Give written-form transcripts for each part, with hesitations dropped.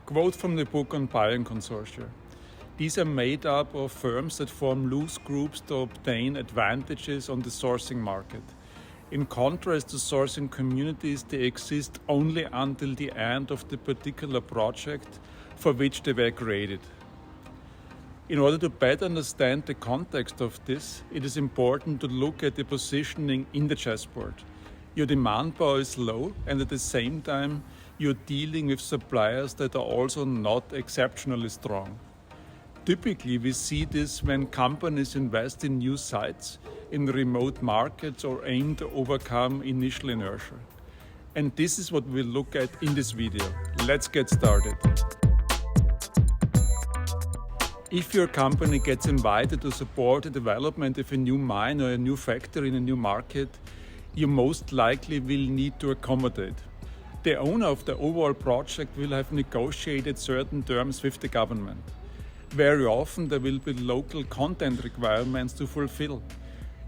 Quote from the book on buying consortia. These are made up of firms that form loose groups to obtain advantages on the sourcing market. In contrast to sourcing communities, they exist only until the end of the particular project for which they were created. In order to better understand the context of this, it is important to look at the positioning in the chessboard. Your demand power is low, and at the same time, you're dealing with suppliers that are also not exceptionally strong. Typically, we see this when companies invest in new sites, in remote markets, or aim to overcome initial inertia. And this is what we'll look at in this video. Let's get started. If your company gets invited to support the development of a new mine or a new factory in a new market, you most likely will need to accommodate. The owner of the overall project will have negotiated certain terms with the government. Very often there will be local content requirements to fulfill,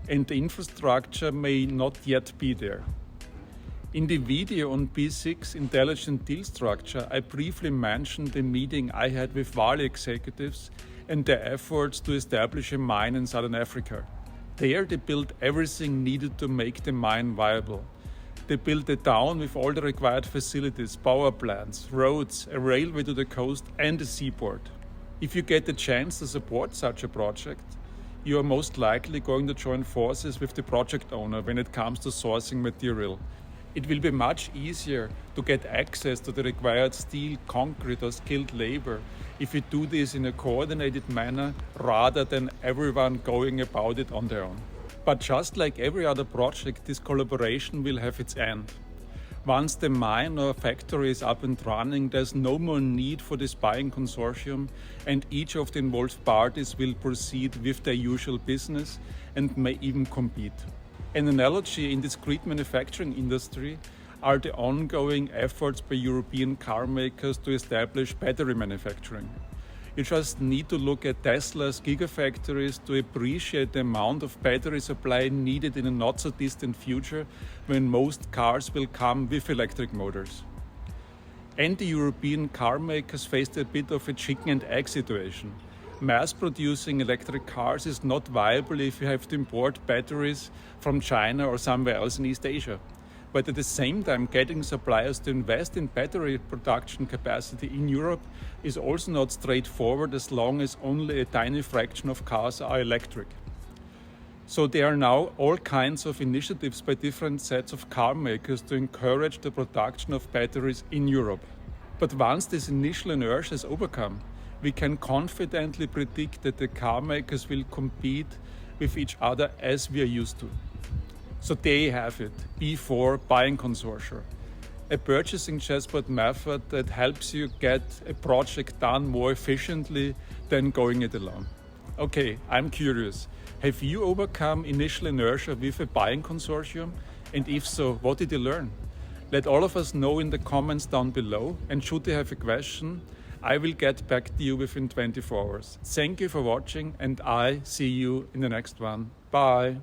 and the infrastructure may not yet be there. In the video on P6 Intelligent Deal Structure, I briefly mentioned the meeting I had with Vale executives and their efforts to establish a mine in Southern Africa. There they built everything needed to make the mine viable. They built a town with all the required facilities, power plants, roads, a railway to the coast and a seaport. If you get the chance to support such a project, you are most likely going to join forces with the project owner when it comes to sourcing material. It will be much easier to get access to the required steel, concrete or skilled labor if you do this in a coordinated manner rather than everyone going about it on their own. But just like every other project, this collaboration will have its end. Once the mine or factory is up and running, there's no more need for this buying consortium, and each of the involved parties will proceed with their usual business and may even compete. An analogy in the discrete manufacturing industry are the ongoing efforts by European car makers to establish battery manufacturing. You just need to look at Tesla's gigafactories to appreciate the amount of battery supply needed in a not so distant future when most cars will come with electric motors. And the European car makers faced a bit of a chicken and egg situation. Mass producing electric cars is not viable if you have to import batteries from China or somewhere else in East Asia. But at the same time, getting suppliers to invest in battery production capacity in Europe is also not straightforward as long as only a tiny fraction of cars are electric. So there are now all kinds of initiatives by different sets of car makers to encourage the production of batteries in Europe. But once this initial inertia is overcome, we can confidently predict that the car makers will compete with each other as we are used to. So there you have it, P4 buying consortia, a purchasing chessboard method that helps you get a project done more efficiently than going it alone. Okay, I'm curious, have you overcome initial inertia with a buying consortium? And if so, what did you learn? Let all of us know in the comments down below, and should you have a question, I will get back to you within 24 hours. Thank you for watching, and I see you in the next one. Bye!